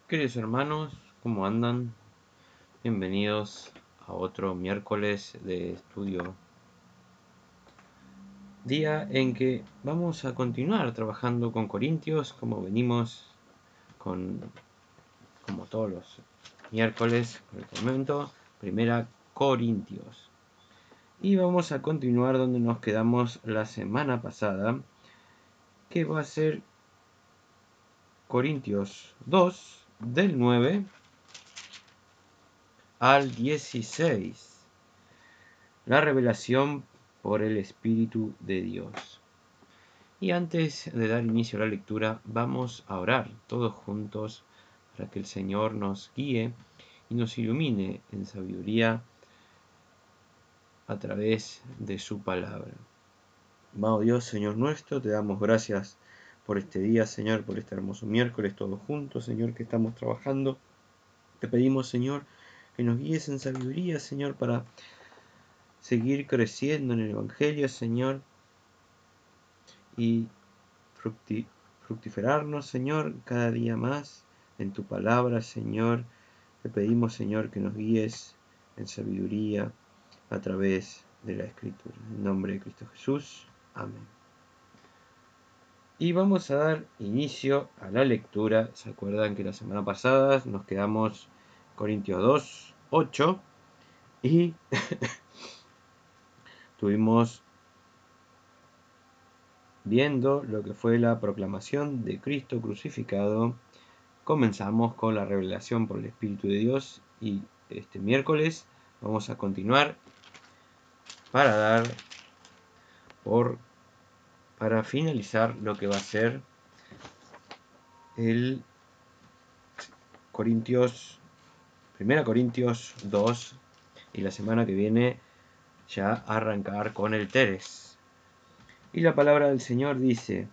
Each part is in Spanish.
Queridos hermanos, ¿cómo andan? Bienvenidos a otro miércoles de estudio, día en que vamos a continuar trabajando con Corintios, como venimos como todos los miércoles por el momento, primera Corintios. Y vamos a continuar donde nos quedamos la semana pasada, que va a ser Corintios 2, del 9 al 16. La revelación por el Espíritu de Dios. Y antes de dar inicio a la lectura, vamos a orar todos juntos para que el Señor nos guíe y nos ilumine en sabiduría a través de su palabra. Amado Dios, Señor nuestro, te damos gracias por este día, Señor, por este hermoso miércoles todos juntos, Señor, que estamos trabajando. Te pedimos, Señor, que nos guíes en sabiduría, Señor, para seguir creciendo en el Evangelio, Señor, y fructiferarnos, Señor, cada día más en tu palabra, Señor. Te pedimos, Señor, que nos guíes en sabiduría a través de la Escritura. En nombre de Cristo Jesús. Amén. Y vamos a dar inicio a la lectura. ¿Se acuerdan que la semana pasada nos quedamos Corintios 2, 8 y tuvimos viendo lo que fue la proclamación de Cristo crucificado? Comenzamos con la revelación por el Espíritu de Dios y este miércoles vamos a continuar para finalizar lo que va a ser el Primera Corintios 2 y la semana que viene ya arrancar con el Teres. Y la palabra del Señor dice,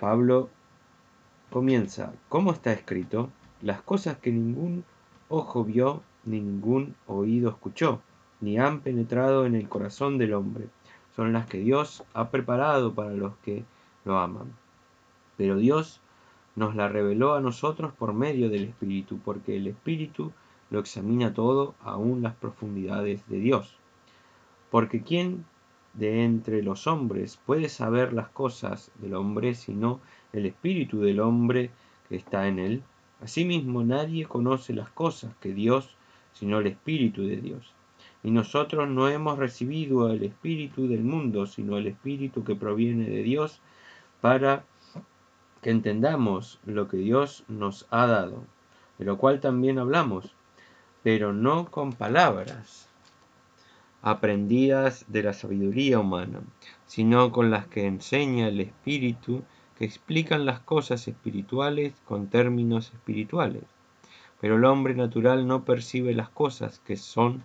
Pablo comienza, como está escrito, las cosas que ningún ojo vio, ni ningún oído escuchó, ni han penetrado en el corazón del hombre, son las que Dios ha preparado para los que lo aman. Pero Dios nos la reveló a nosotros por medio del Espíritu, porque el Espíritu lo examina todo, aun las profundidades de Dios. Porque ¿quién de entre los hombres puede saber las cosas del hombre sino el espíritu del hombre que está en él? Asimismo, nadie conoce las cosas que Dios sino el Espíritu de Dios. Y nosotros no hemos recibido el espíritu del mundo, sino el Espíritu que proviene de Dios, para que entendamos lo que Dios nos ha dado, de lo cual también hablamos, pero no con palabras aprendidas de la sabiduría humana, sino con las que enseña el Espíritu, que explican las cosas espirituales con términos espirituales. Pero el hombre natural no percibe las cosas que son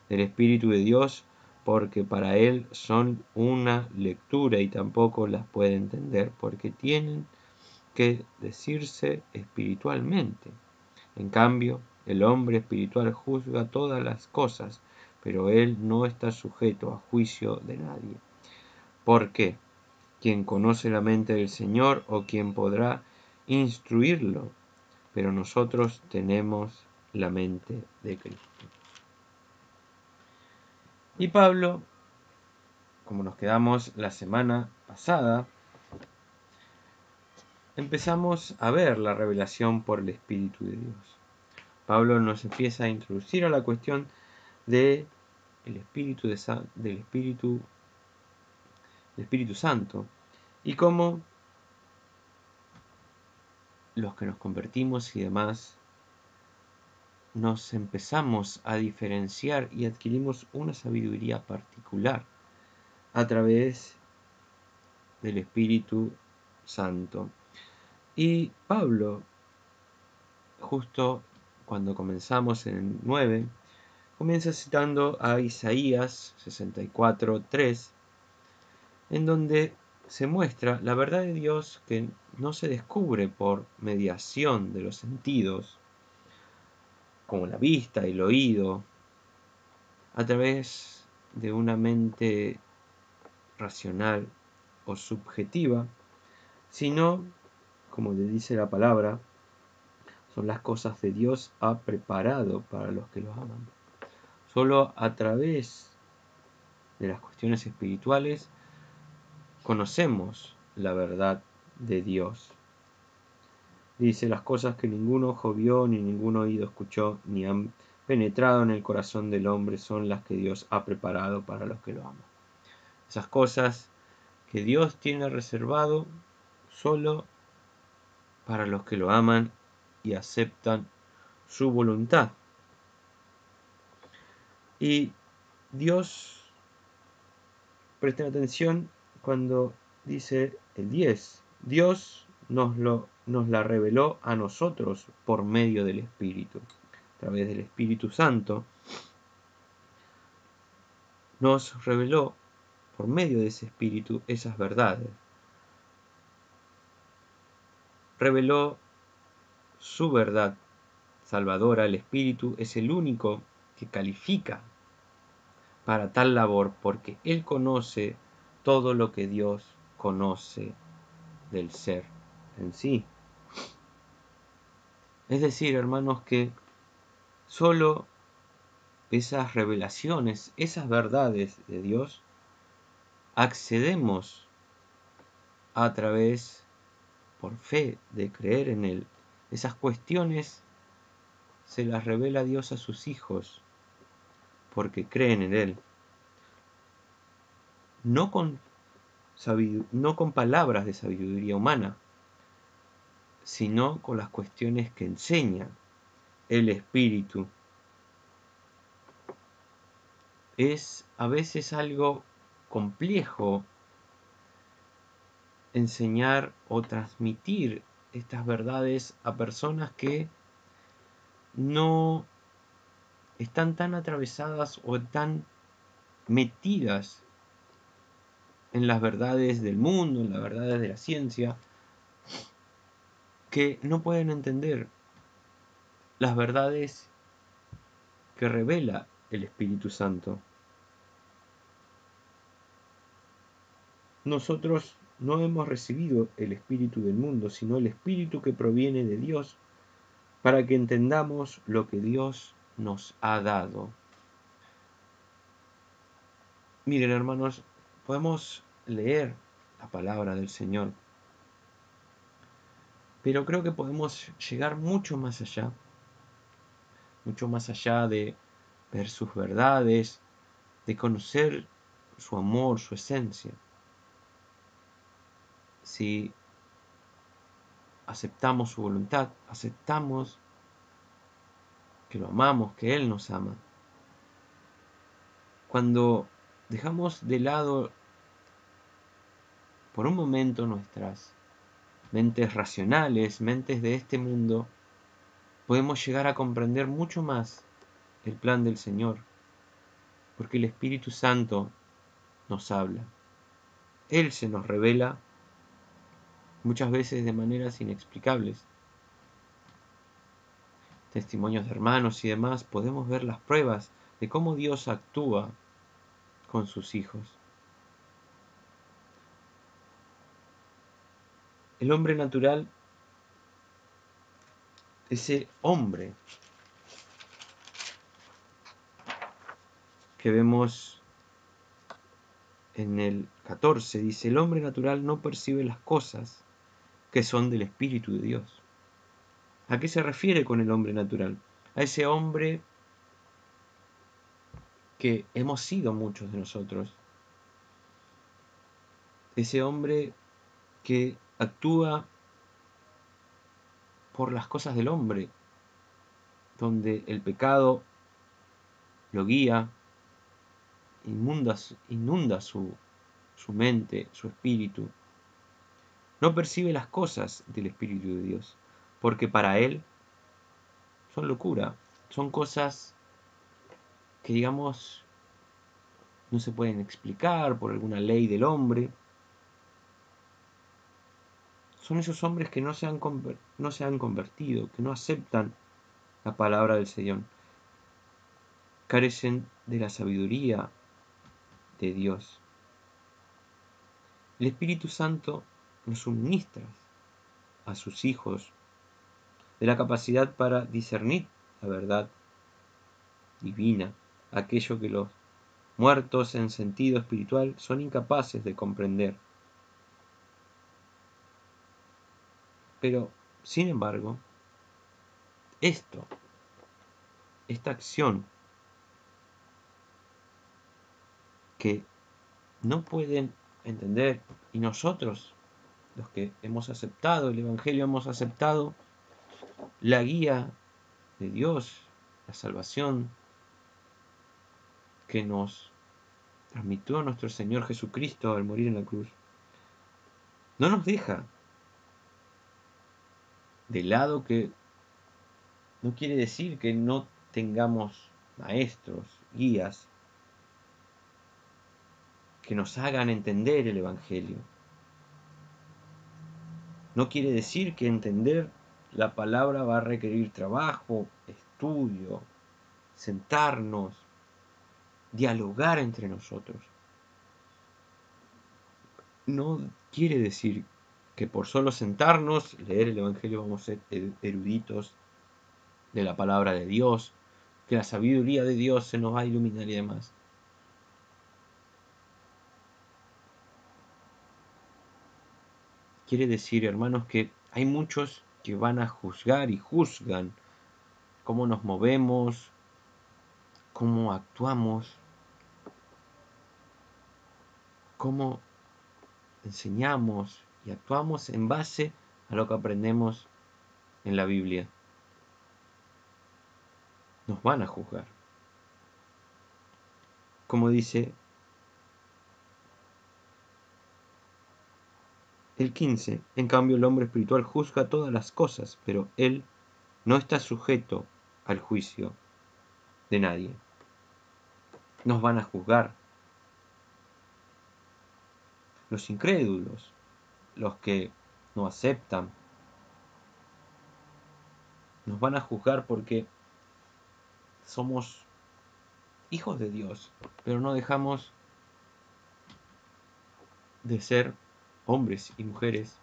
del Espíritu de Dios, porque para él son una lectura y tampoco las puede entender, porque tienen que decirse espiritualmente. En cambio, el hombre espiritual juzga todas las cosas, pero él no está sujeto a juicio de nadie. ¿Por qué? ¿Quién conoce la mente del Señor o quién podrá instruirlo? Pero nosotros tenemos la mente de Cristo. Y Pablo, como nos quedamos la semana pasada, empezamos a ver la revelación por el Espíritu de Dios. Pablo nos empieza a introducir a la cuestión del Espíritu Santo y cómo los que nos convertimos y demás nos empezamos a diferenciar y adquirimos una sabiduría particular a través del Espíritu Santo. Y Pablo, justo cuando comenzamos en el 9, comienza citando a Isaías 64:3, en donde se muestra la verdad de Dios que no se descubre por mediación de los sentidos, como la vista y el oído, a través de una mente racional o subjetiva, sino, como le dice la palabra, son las cosas que Dios ha preparado para los que los aman. Solo a través de las cuestiones espirituales conocemos la verdad de Dios. Dice, las cosas que ningún ojo vio, ni ningún oído escuchó, ni han penetrado en el corazón del hombre, son las que Dios ha preparado para los que lo aman. Esas cosas que Dios tiene reservado solo para los que lo aman y aceptan su voluntad. Y Dios, presten atención cuando dice el 10, Dios nos la reveló a nosotros por medio del Espíritu, a través del Espíritu Santo. Nos reveló por medio de ese Espíritu esas verdades. Reveló su verdad salvadora. El Espíritu es el único que califica para tal labor, porque Él conoce todo lo que Dios conoce del ser en sí. Es decir, hermanos, que solo esas revelaciones, esas verdades de Dios, accedemos a través, por fe, de creer en Él. Esas cuestiones se las revela Dios a sus hijos, porque creen en Él. No con palabras de sabiduría humana, sino con las cuestiones que enseña el Espíritu. Es a veces algo complejo enseñar o transmitir estas verdades a personas que no están tan atravesadas o tan metidas en las verdades del mundo, en las verdades de la ciencia, que no pueden entender las verdades que revela el Espíritu Santo. Nosotros no hemos recibido el espíritu del mundo, sino el espíritu que proviene de Dios, para que entendamos lo que Dios nos ha dado. Miren, hermanos, podemos leer la palabra del Señor, pero creo que podemos llegar mucho más allá de ver sus verdades, de conocer su amor, su esencia. Si aceptamos su voluntad, aceptamos que lo amamos, que Él nos ama. Cuando dejamos de lado por un momento nuestras mentes racionales, mentes de este mundo, podemos llegar a comprender mucho más el plan del Señor, porque el Espíritu Santo nos habla. Él se nos revela muchas veces de maneras inexplicables. Testimonios de hermanos y demás, podemos ver las pruebas de cómo Dios actúa con sus hijos. El hombre natural, ese hombre que vemos en el 14, dice, el hombre natural no percibe las cosas que son del Espíritu de Dios. ¿A qué se refiere con el hombre natural? A ese hombre que hemos sido muchos de nosotros. Ese hombre que actúa por las cosas del hombre, donde el pecado lo guía, inunda su mente, su espíritu. No percibe las cosas del Espíritu de Dios, porque para él son locura, son cosas que, digamos, no se pueden explicar por alguna ley del hombre. Son esos hombres que no se han convertido, que no aceptan la palabra del Señor. Carecen de la sabiduría de Dios. El Espíritu Santo nos suministra a sus hijos de la capacidad para discernir la verdad divina, aquello que los muertos en sentido espiritual son incapaces de comprender. Pero, sin embargo, esta acción que no pueden entender, y nosotros, los que hemos aceptado el Evangelio, hemos aceptado la guía de Dios, la salvación que nos transmitió nuestro Señor Jesucristo al morir en la cruz, no nos deja de lado, que no quiere decir que no tengamos maestros, guías, que nos hagan entender el Evangelio. No quiere decir que entender la palabra va a requerir trabajo, estudio, sentarnos, dialogar entre nosotros. No quiere decir que por solo sentarnos, leer el Evangelio, vamos a ser eruditos de la palabra de Dios, que la sabiduría de Dios se nos va a iluminar y demás. Quiere decir, hermanos, que hay muchos que van a juzgar y juzgan cómo nos movemos, cómo actuamos, cómo enseñamos y actuamos en base a lo que aprendemos en la Biblia. Nos van a juzgar. Como dice el 15, en cambio el hombre espiritual juzga todas las cosas, pero él no está sujeto al juicio de nadie. Nos van a juzgar los incrédulos, los que no aceptan. Nos van a juzgar porque somos hijos de Dios, pero no dejamos de ser hombres y mujeres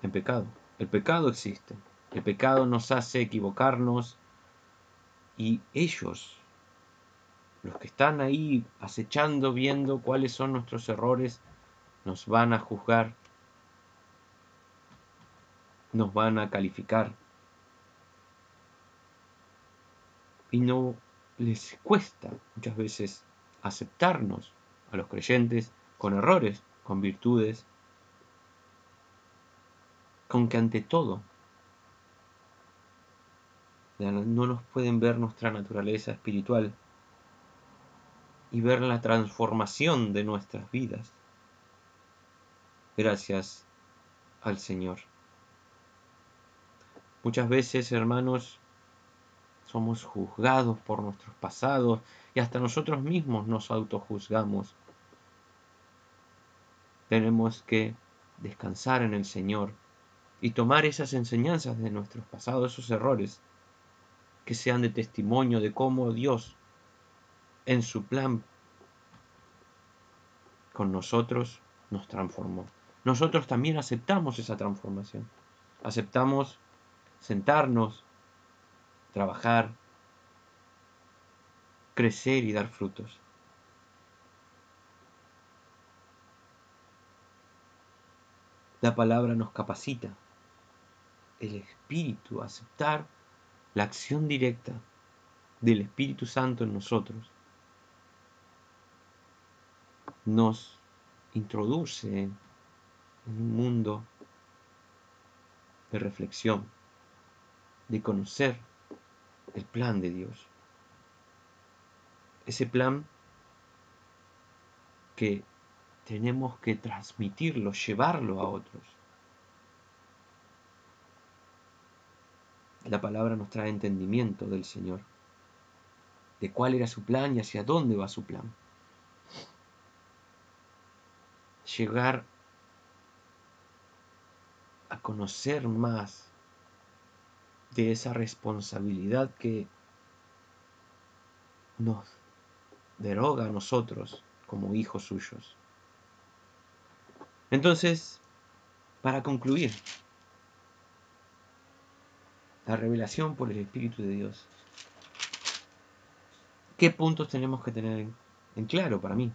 en pecado. El pecado existe. El pecado nos hace equivocarnos, y ellos, los que están ahí acechando, viendo cuáles son nuestros errores, nos van a juzgar, nos van a calificar. Y no les cuesta muchas veces aceptarnos a los creyentes con errores, con virtudes, con que ante todo no nos pueden ver nuestra naturaleza espiritual y ver la transformación de nuestras vidas gracias al Señor. Muchas veces, hermanos, somos juzgados por nuestros pasados y hasta nosotros mismos nos autojuzgamos. Tenemos que descansar en el Señor y tomar esas enseñanzas de nuestros pasados, esos errores, que sean de testimonio de cómo Dios, en su plan con nosotros, nos transformó. Nosotros también aceptamos esa transformación. Aceptamos sentarnos, trabajar, crecer y dar frutos. La palabra nos capacita. El Espíritu, aceptar la acción directa del Espíritu Santo en nosotros, nos introduce en un mundo de reflexión, de conocer el plan de Dios. Ese plan que tenemos que transmitirlo, llevarlo a otros. La palabra nos trae entendimiento del Señor, de cuál era su plan y hacia dónde va su plan. Llegar a conocer más de esa responsabilidad que nos deroga a nosotros como hijos suyos. Entonces, para concluir, la revelación por el Espíritu de Dios. ¿Qué puntos tenemos que tener en claro para mí?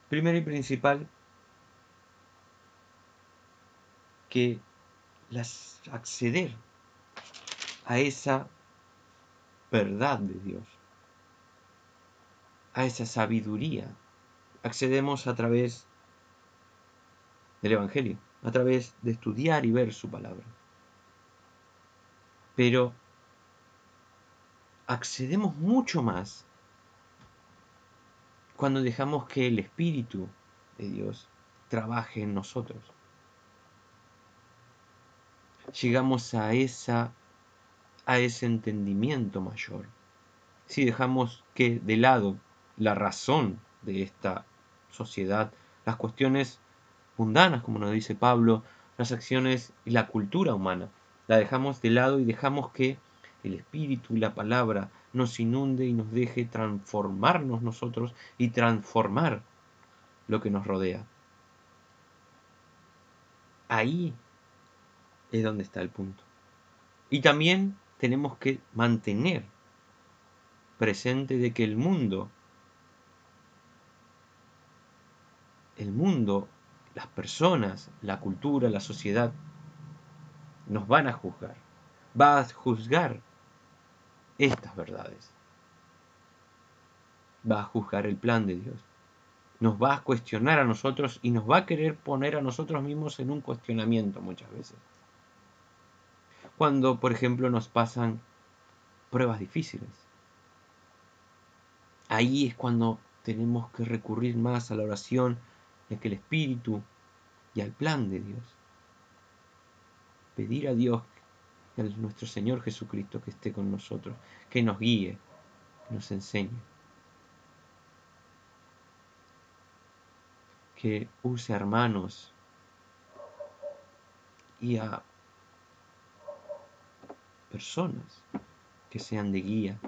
Primero y principal, que acceder a esa verdad de Dios, a esa sabiduría, accedemos a través del Evangelio, a través de estudiar y ver su palabra. Pero accedemos mucho más cuando dejamos que el Espíritu de Dios trabaje en nosotros. Llegamos a ese entendimiento mayor. Si dejamos que de lado la razón de esta sociedad, las cuestiones mundanas, como nos dice Pablo, las acciones y la cultura humana, la dejamos de lado y dejamos que el Espíritu y la palabra nos inunde y nos deje transformarnos nosotros y transformar lo que nos rodea. Ahí es donde está el punto. Y también tenemos que mantener presente de que el mundo, las personas, la cultura, la sociedad, nos van a juzgar. Va a juzgar estas verdades. Va a juzgar el plan de Dios. Nos va a cuestionar a nosotros y nos va a querer poner a nosotros mismos en un cuestionamiento muchas veces. Cuando, por ejemplo, nos pasan pruebas difíciles. Ahí es cuando tenemos que recurrir más a la oración y a que el Espíritu y al plan de Dios. Pedir a Dios y a nuestro Señor Jesucristo que esté con nosotros, que nos guíe, que nos enseñe. Que use a hermanos y a personas que sean de guía,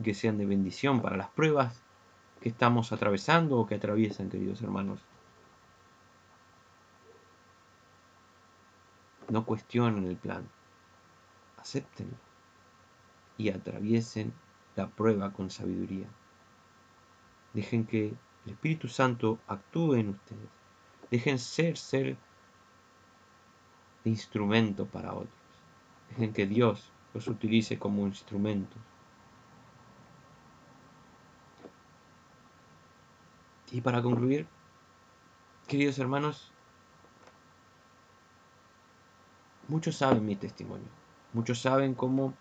que sean de bendición para las pruebas que estamos atravesando o que atraviesan, queridos hermanos. No cuestionen el plan, acéptenlo y atraviesen la prueba con sabiduría. Dejen que el Espíritu Santo actúe en ustedes. Dejen ser de instrumento para otros. Dejen que Dios los utilice como instrumentos. Y para concluir, queridos hermanos, muchos saben mi testimonio. Muchos saben cómo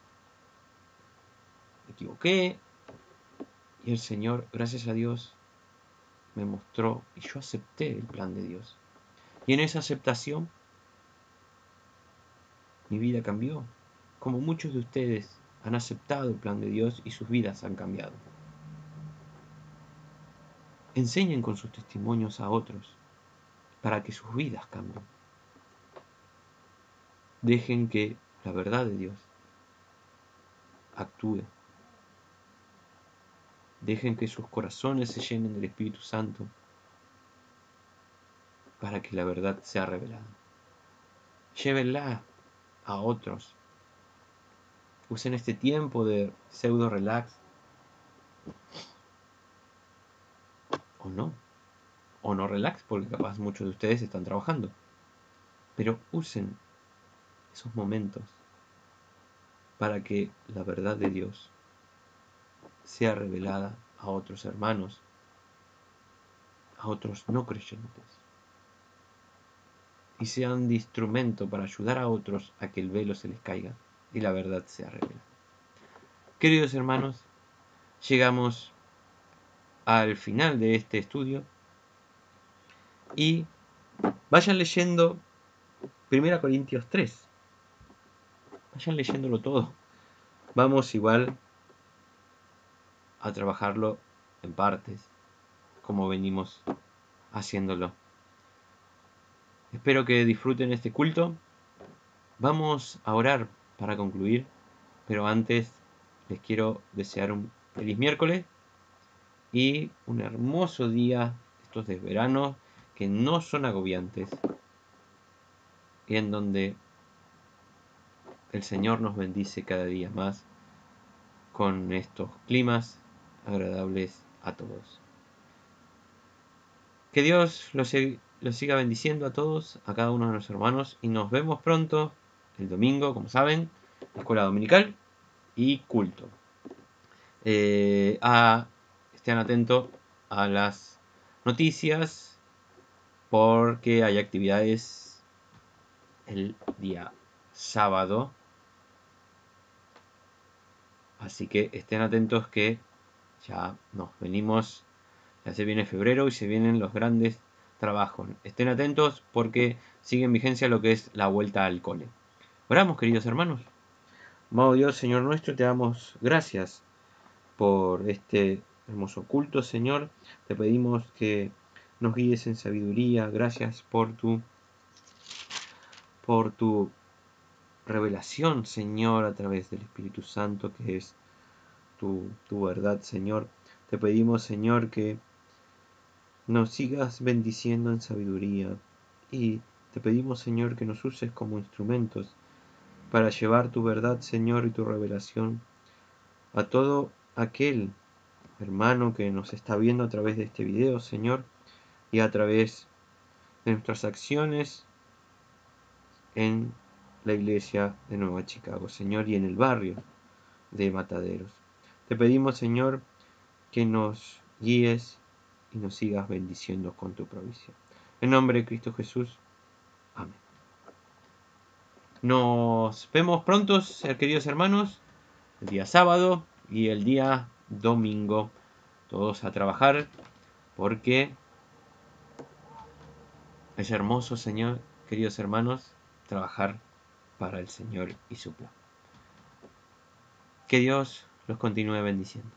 me equivoqué y el Señor, gracias a Dios, me mostró y yo acepté el plan de Dios. Y en esa aceptación, mi vida cambió. Como muchos de ustedes han aceptado el plan de Dios y sus vidas han cambiado. Enseñen con sus testimonios a otros para que sus vidas cambien. Dejen que la verdad de Dios actúe. Dejen que sus corazones se llenen del Espíritu Santo para que la verdad sea revelada. Llévenla a otros. Usen este tiempo de pseudo relax o no relax, porque capaz muchos de ustedes están trabajando. Pero usen esos momentos para que la verdad de Dios sea revelada a otros hermanos, a otros no creyentes, y sean de instrumento para ayudar a otros a que el velo se les caiga y la verdad sea revelada. Queridos hermanos, llegamos al final de este estudio y vayan leyendo 1 Corintios 3. Vayan leyéndolo todo. Vamos igual a trabajarlo en partes, como venimos haciéndolo. Espero que disfruten este culto. Vamos a orar para concluir, pero antes les quiero desear un feliz miércoles y un hermoso día, estos de verano, que no son agobiantes y en donde el Señor nos bendice cada día más con estos climas agradables a todos. Que Dios los siga bendiciendo a todos, a cada uno de nuestros hermanos, y nos vemos pronto el domingo, como saben, escuela dominical y culto. Estén atentos a las noticias porque hay actividades el día sábado, así que estén atentos que ya nos venimos, ya se viene febrero y se vienen los grandes trabajos. Estén atentos porque sigue en vigencia lo que es la vuelta al cole. Oramos, queridos hermanos. Amado Dios, Señor nuestro, te damos gracias por este hermoso culto, Señor. Te pedimos que nos guíes en sabiduría. Gracias por tu revelación, Señor, a través del Espíritu Santo, que es tu verdad, Señor. Te pedimos, Señor, que nos sigas bendiciendo en sabiduría. Y te pedimos, Señor, que nos uses como instrumentos para llevar tu verdad, Señor, y tu revelación a todo aquel hermano que nos está viendo a través de este video, Señor, y a través de nuestras acciones en la iglesia de Nueva Chicago, Señor, y en el barrio de Mataderos. Te pedimos, Señor, que nos guíes y nos sigas bendiciendo con tu provisión. En nombre de Cristo Jesús. Amén. Nos vemos pronto, queridos hermanos, el día sábado y el día domingo. Todos a trabajar porque es hermoso, Señor, queridos hermanos, trabajar para el Señor y su plan. Que Dios los continúe bendiciendo.